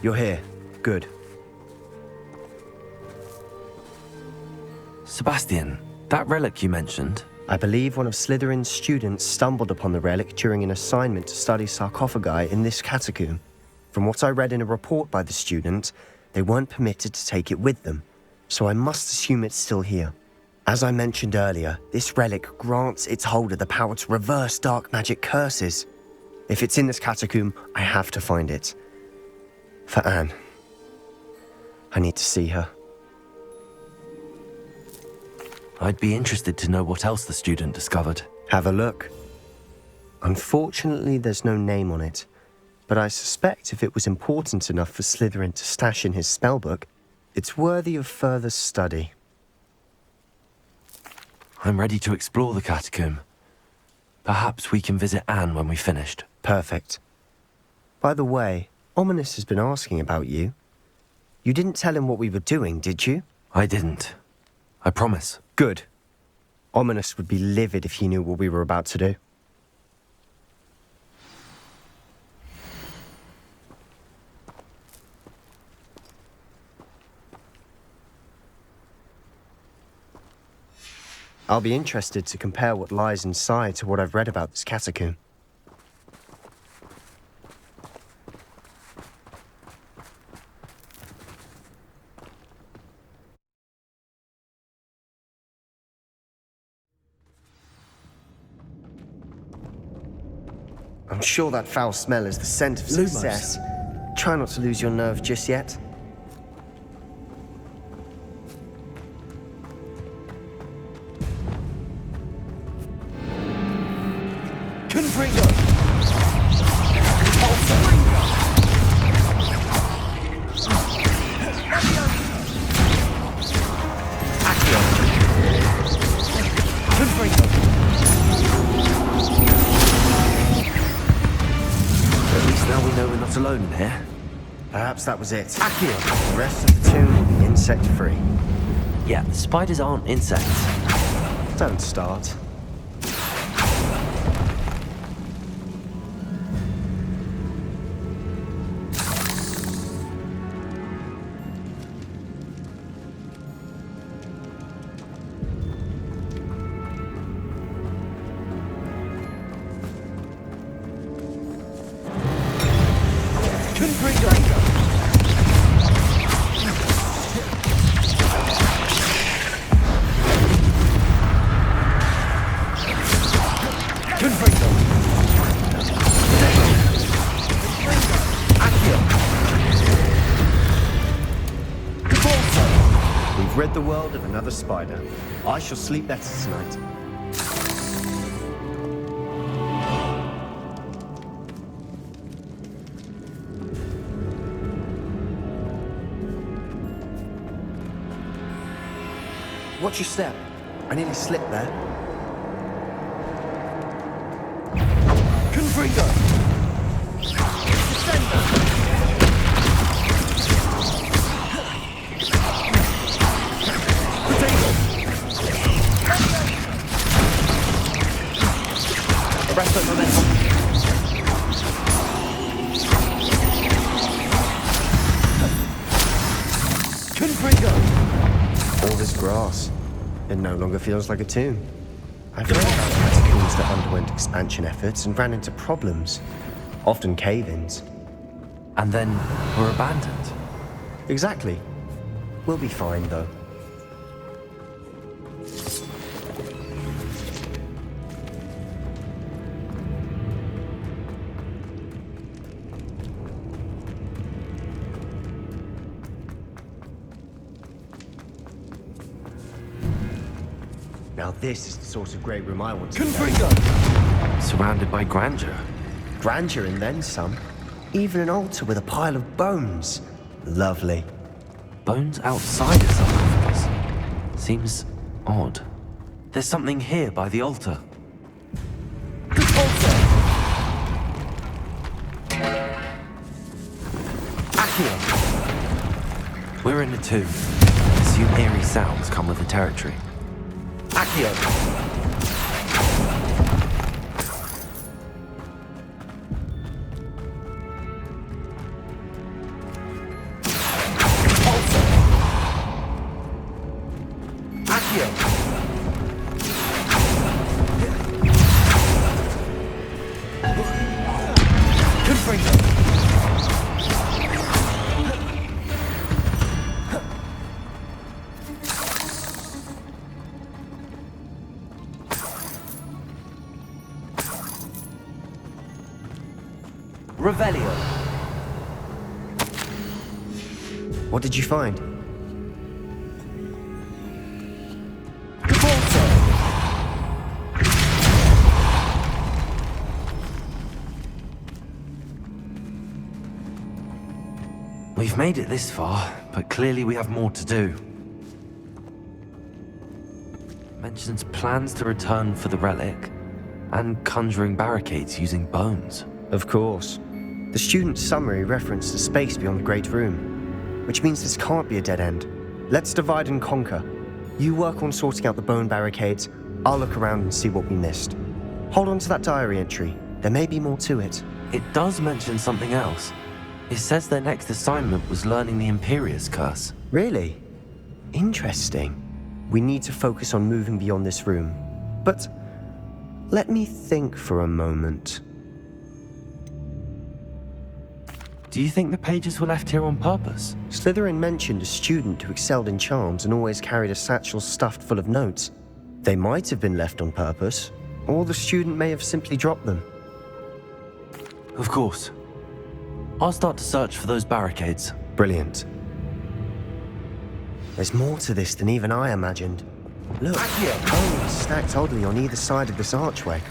You're here. Good. Sebastian, that relic you mentioned. I believe one of Slytherin's students stumbled upon the relic during an assignment to study sarcophagi in this catacomb. From what I read in a report by the student, they weren't permitted to take it with them, so I must assume it's still here. As I mentioned earlier, this relic grants its holder the power to reverse dark magic curses. If it's in this catacomb, I have to find it. For Anne. I need to see her. I'd be interested to know what else the student discovered. Have a look. Unfortunately, there's no name on it, but I suspect if it was important enough for Slytherin to stash in his spellbook, it's worthy of further study. I'm ready to explore the catacomb. Perhaps we can visit Anne when we've finished. Perfect. By the way, Ominous has been asking about you. You didn't tell him what we were doing, did you? I didn't. I promise. Good. Ominous would be livid if he knew what we were about to do. I'll be interested to compare what lies inside to what I've read about this catacomb. I'm sure that foul smell is the scent of success. Try not to lose your nerve just yet. Alone in here? Perhaps that was it. Accio. The rest of the tomb will be insect-free. Yeah, spiders aren't insects. Don't start. Rid the world of another spider. I shall sleep better tonight. Watch your step. I nearly slipped there. Confringo! Descender! Rest of momentum. Confringo! All this grass. It no longer feels like a tomb. I've read about catacombs that underwent expansion efforts and ran into problems. Often cave-ins. And then were abandoned. Exactly. We'll be fine, though. Now this is the sort of great room I want to Confringo! Surrounded by grandeur. Grandeur and then some. Even an altar with a pile of bones. Lovely. Bones outside a sarcophagus? Seems odd. There's something here by the altar. Altar! Accio! We're in a tomb. Assume eerie sounds come with the territory. Accio! Revelio. What did you find? We've made it this far, but clearly we have more to do. Mentions plans to return for the relic, and conjuring barricades using bones. Of course. The student's summary referenced a space beyond the Great Room, which means this can't be a dead end. Let's divide and conquer. You work on sorting out the bone barricades, I'll look around and see what we missed. Hold on to that diary entry. There may be more to it. It does mention something else. It says their next assignment was learning the Imperius Curse. Really? Interesting. We need to focus on moving beyond this room. But let me think for a moment. Do you think the pages were left here on purpose? Slytherin mentioned a student who excelled in charms and always carried a satchel stuffed full of notes. They might have been left on purpose, or the student may have simply dropped them. Of course. I'll start to search for those barricades. Brilliant. There's more to this than even I imagined. Look, bones stacked oddly on either side of this archway.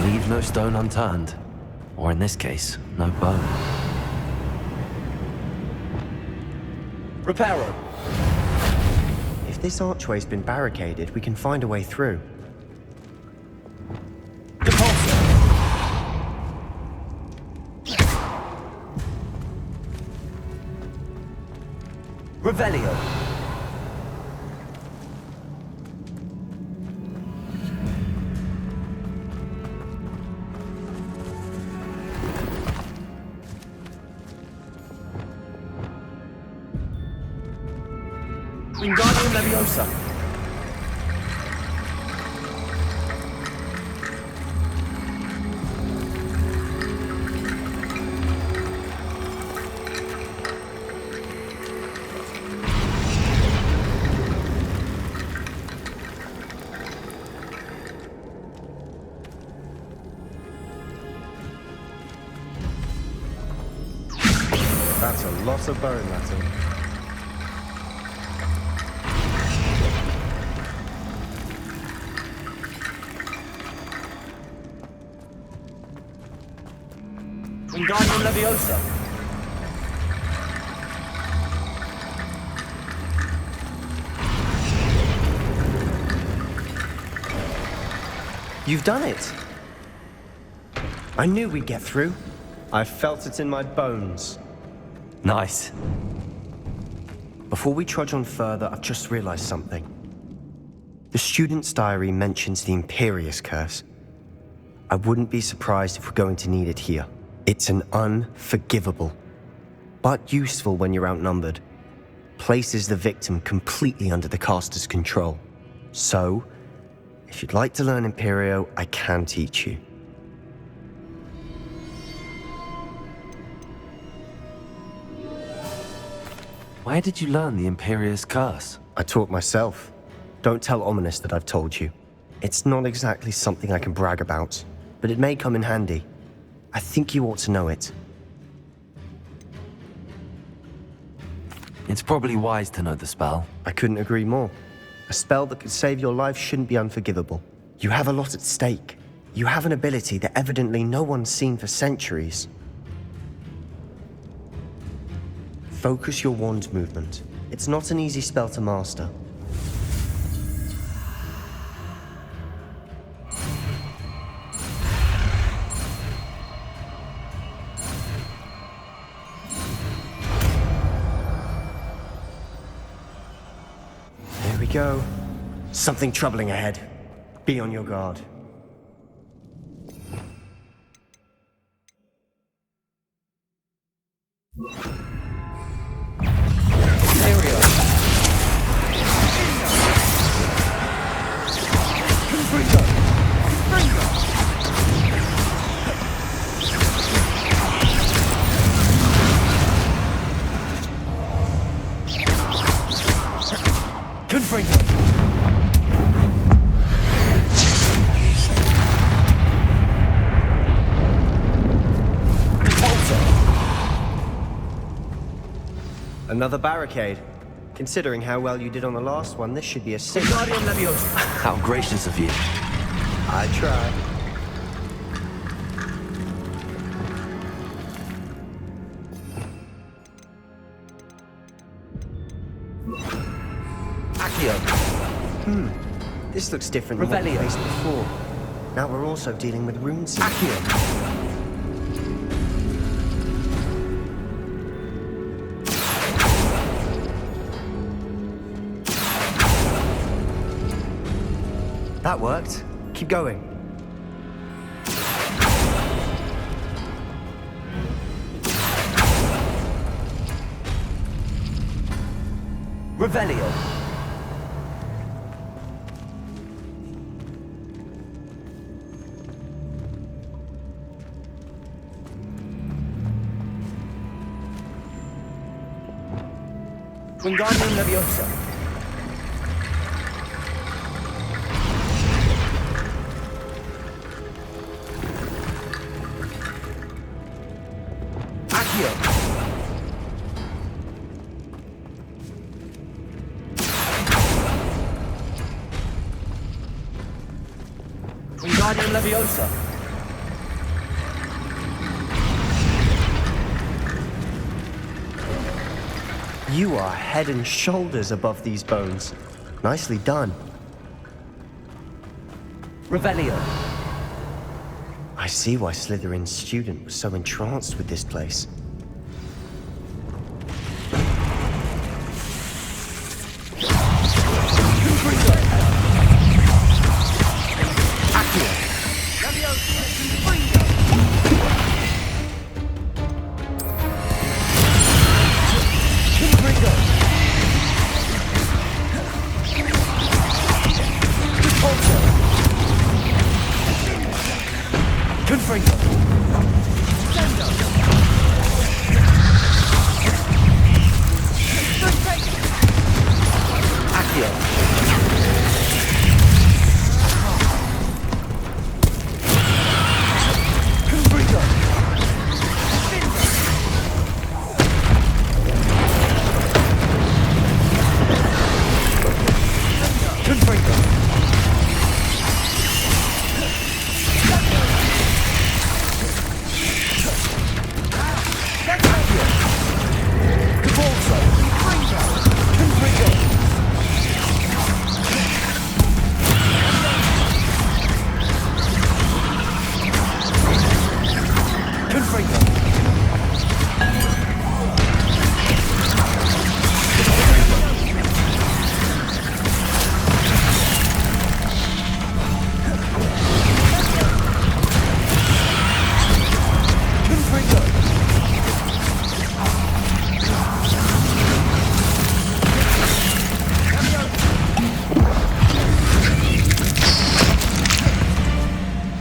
Leave no stone unturned. Or in this case, no bone. Reparo. If this archway's been barricaded, we can find a way through. Revelio. Wingardium Leviosa. That's a lot of bone, Latin. Wingardium Leviosa. You've done it! I knew we'd get through. I felt it in my bones. Nice. Before we trudge on further, I've just realized something. The student's diary mentions the Imperius Curse. I wouldn't be surprised if we're going to need it here. It's an unforgivable, but useful when you're outnumbered. Places the victim completely under the caster's control. So, if you'd like to learn Imperio, I can teach you. Where did you learn the Imperius Curse? I taught myself. Don't tell Ominous that I've told you. It's not exactly something I can brag about, but it may come in handy. I think you ought to know it. It's probably wise to know the spell. I couldn't agree more. A spell that could save your life shouldn't be unforgivable. You have a lot at stake. You have an ability that evidently no one's seen for centuries. Focus your wand movement. It's not an easy spell to master. There we go. Something troubling ahead. Be on your guard. Another barricade. Considering how well you did on the last one, this should be a safe. Wingardium Leviosa. How gracious of you. I tried. Accio. This looks different than what we Revelio. faced before. Now we're also dealing with runes. Accio. That worked. Keep going. Revelio. Wingardium Leviosa. Accio. Wingardium Leviosa. You are head and shoulders above these bones. Nicely done. Revelio. I see why Slytherin's student was so entranced with this place.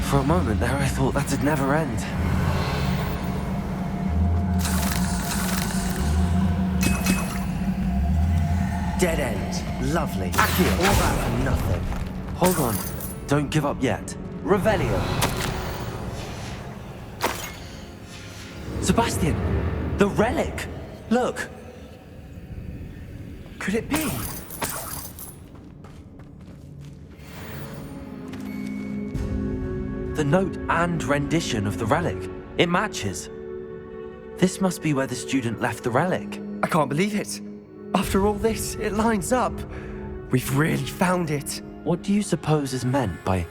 For a moment there, I thought that'd never end. Dead end. Lovely. Accio. All that for nothing. Hold on. Don't give up yet. Revelio. Sebastian! The relic! Look! Could it be? The note and rendition of the relic. It matches. This must be where the student left the relic. I can't believe it. After all this, it lines up. We've really found it. What do you suppose is meant by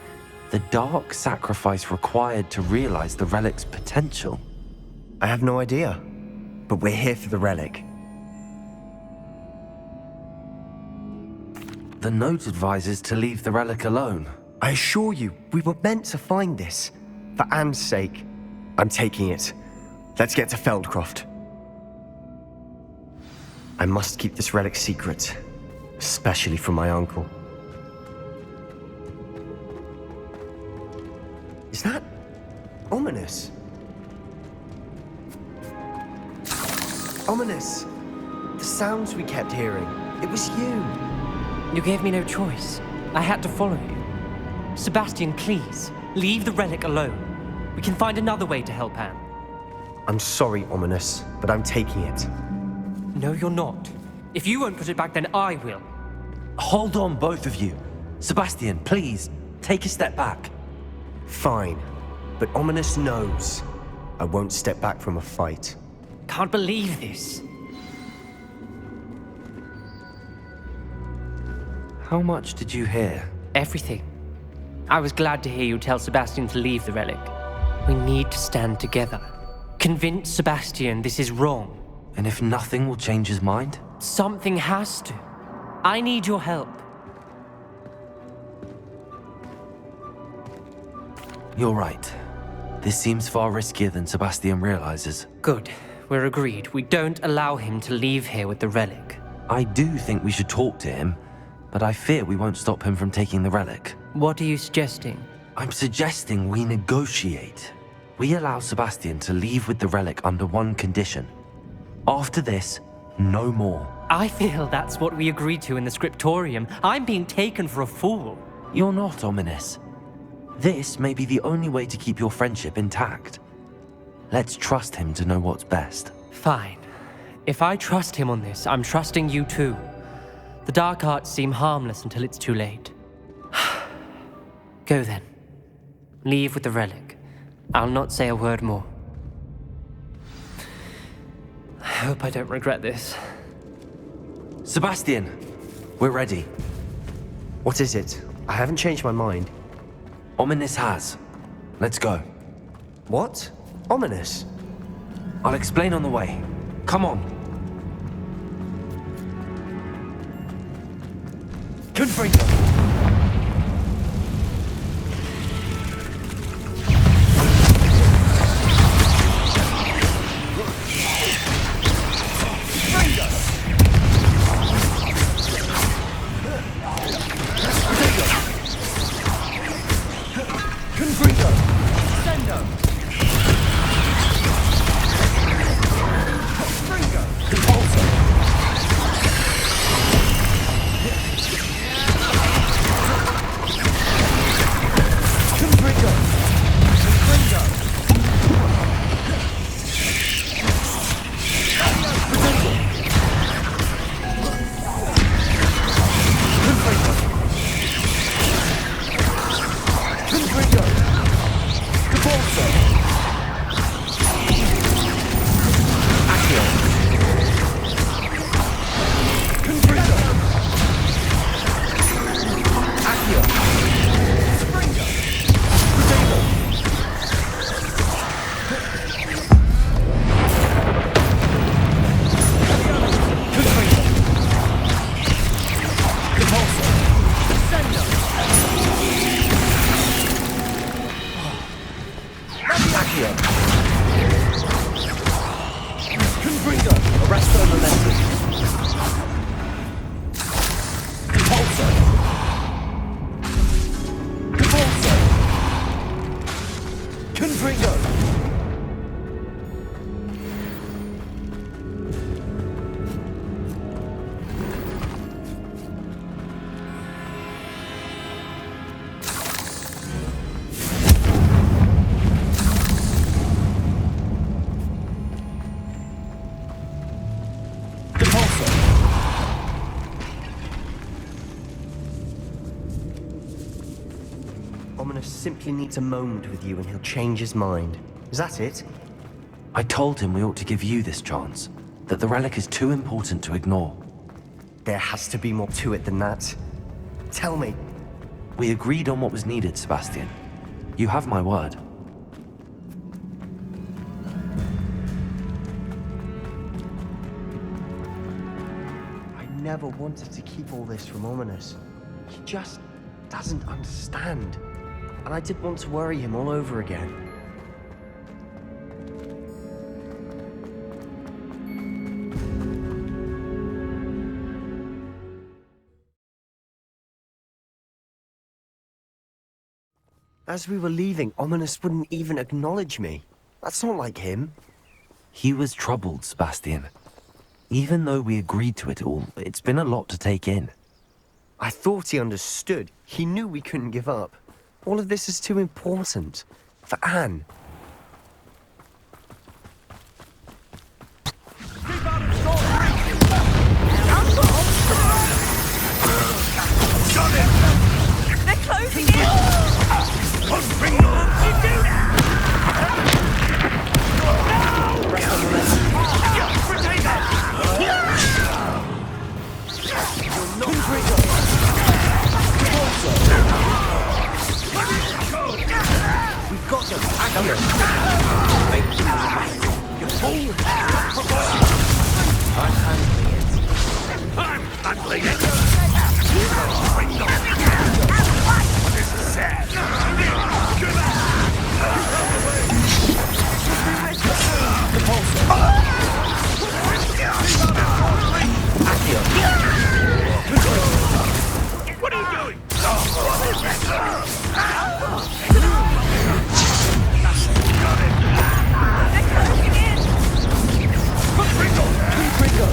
the dark sacrifice required to realize the relic's potential? I have no idea. But we're here for the relic. The note advises to leave the relic alone. I assure you, we were meant to find this. For Anne's sake. I'm taking it. Let's get to Feldcroft. I must keep this relic secret. Especially from my uncle. Is that ominous? Ominous! The sounds we kept hearing. It was you. You gave me no choice. I had to follow you. Sebastian, please, leave the relic alone. We can find another way to help Anne. I'm sorry, Ominous, but I'm taking it. No, you're not. If you won't put it back, then I will. Hold on, both of you. Sebastian, please, take a step back. Fine, but Ominous knows I won't step back from a fight. Can't believe this. How much did you hear? Everything. I was glad to hear you tell Sebastian to leave the relic. We need to stand together. Convince Sebastian this is wrong. And if nothing will change his mind? Something has to. I need your help. You're right. This seems far riskier than Sebastian realizes. Good. We're agreed. We don't allow him to leave here with the relic. I do think we should talk to him, but I fear we won't stop him from taking the relic. What are you suggesting? I'm suggesting we negotiate. We allow Sebastian to leave with the relic under one condition. After this, no more. I feel that's what we agreed to in the scriptorium. I'm being taken for a fool. You're not, Ominous. This may be the only way to keep your friendship intact. Let's trust him to know what's best. Fine. If I trust him on this, I'm trusting you too. The dark arts seem harmless until it's too late. Go then. Leave with the relic. I'll not say a word more. I hope I don't regret this. Sebastian, we're ready. What is it? I haven't changed my mind. Ominous has. Let's go. What? Ominous? I'll explain on the way. Come on. Confringo! Ominous simply needs a moment with you and he'll change his mind. Is that it? I told him we ought to give you this chance, that the relic is too important to ignore. There has to be more to it than that. Tell me. We agreed on what was needed, Sebastian. You have my word. I never wanted to keep all this from Ominous. He just doesn't understand. And I didn't want to worry him all over again. As we were leaving, Ominous wouldn't even acknowledge me. That's not like him. He was troubled, Sebastian. Even though we agreed to it all, it's been a lot to take in. I thought he understood. He knew we couldn't give up. All of this is too important. For Anne. Keep out of short reach!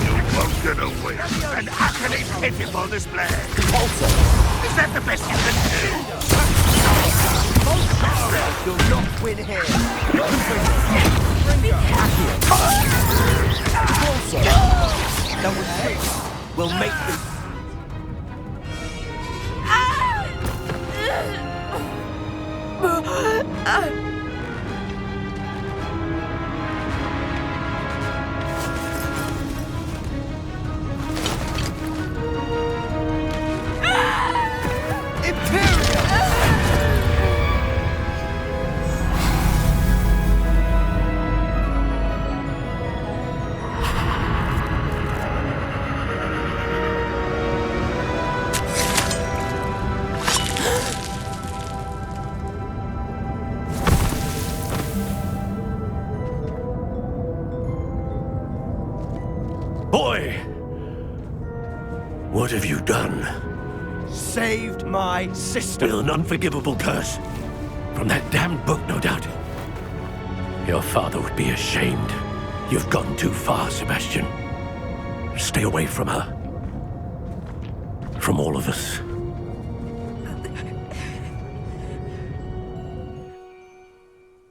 You won't get away. An utterly pitiful display. Also, is that the best you can do? You'll not win here. That was it. We'll make this. Boy! What have you done? Saved my sister. With an unforgivable curse. From that damned book, no doubt. Your father would be ashamed. You've gone too far, Sebastian. Stay away from her. From all of us.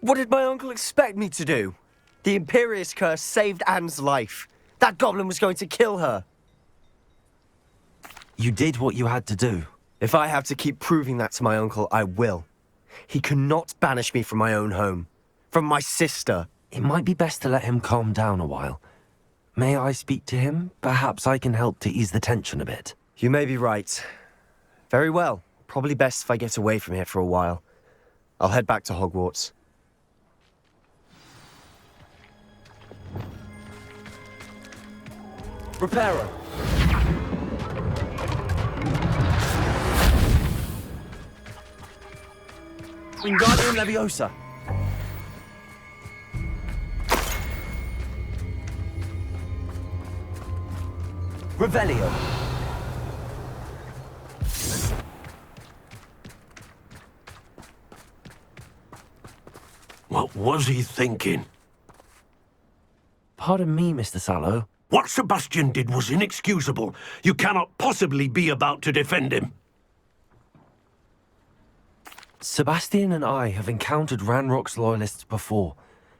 What did my uncle expect me to do? The Imperious curse saved Anne's life. That goblin was going to kill her. You did what you had to do. If I have to keep proving that to my uncle, I will. He cannot banish me from my own home. From my sister. It might be best to let him calm down a while. May I speak to him? Perhaps I can help to ease the tension a bit. You may be right. Very well. Probably best if I get away from here for a while. I'll head back to Hogwarts. Reparo. Wingardium Leviosa. Revelio. What was he thinking? Pardon me, Mr. Sallow. What Sebastian did was inexcusable. You cannot possibly be about to defend him. Sebastian and I have encountered Ranrock's loyalists before.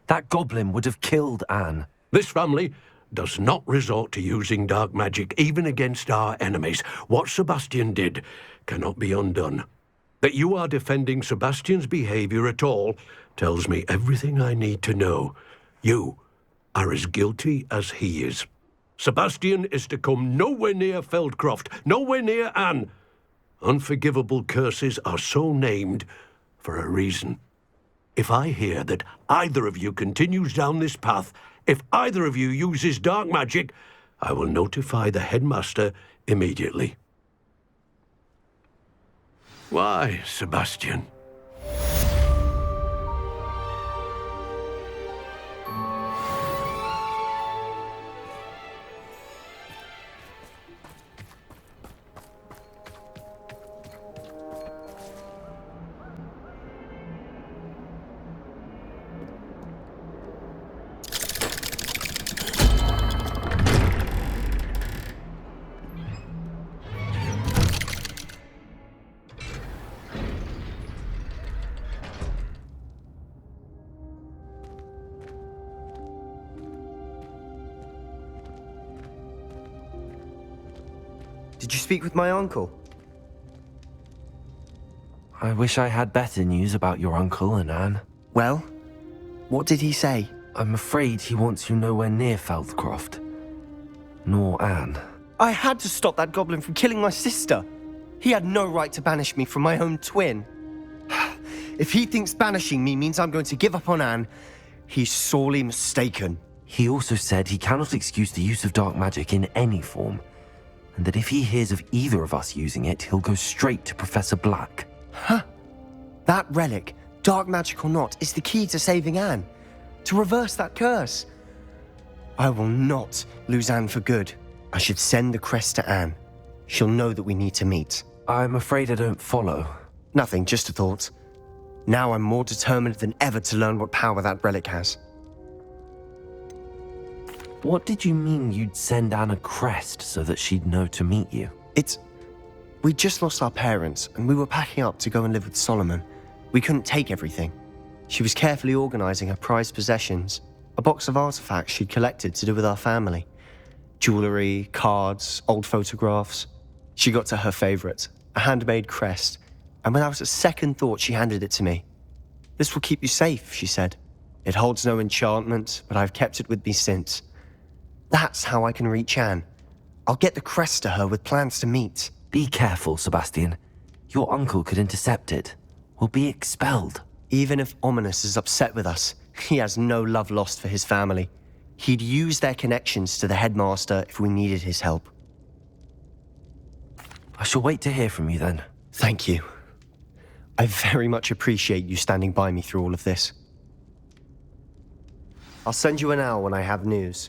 That goblin would have killed Anne. This family does not resort to using dark magic even against our enemies. What Sebastian did cannot be undone. That you are defending Sebastian's behavior at all tells me everything I need to know. You are as guilty as he is. Sebastian is to come nowhere near Feldcroft, nowhere near Anne. Unforgivable curses are so named for a reason. If I hear that either of you continues down this path, if either of you uses dark magic, I will notify the headmaster immediately. Why, Sebastian? Did you speak with my uncle? I wish I had better news about your uncle and Anne. Well, what did he say? I'm afraid he wants you nowhere near Feldcroft. Nor Anne. I had to stop that goblin from killing my sister. He had no right to banish me from my own twin. If he thinks banishing me means I'm going to give up on Anne, he's sorely mistaken. He also said he cannot excuse the use of dark magic in any form, and that if he hears of either of us using it, he'll go straight to Professor Black. Huh? That relic, dark magic or not, is the key to saving Anne. To reverse that curse. I will not lose Anne for good. I should send the crest to Anne. She'll know that we need to meet. I'm afraid I don't follow. Nothing, just a thought. Now I'm more determined than ever to learn what power that relic has. What did you mean you'd send Anne a crest so that she'd know to meet you? We just lost our parents, and we were packing up to go and live with Solomon. We couldn't take everything. She was carefully organizing her prized possessions, a box of artifacts she'd collected to do with our family. Jewelry, cards, old photographs. She got to her favorite, a handmade crest, and without a second thought she handed it to me. "This will keep you safe," she said. "It holds no enchantment, but I've kept it with me since. That's how I can reach Anne. I'll get the crest to her with plans to meet." Be careful, Sebastian. Your uncle could intercept it. We'll be expelled. Even if Ominous is upset with us, he has no love lost for his family. He'd use their connections to the headmaster if we needed his help. I shall wait to hear from you then. Thank you. I very much appreciate you standing by me through all of this. I'll send you an hour when I have news.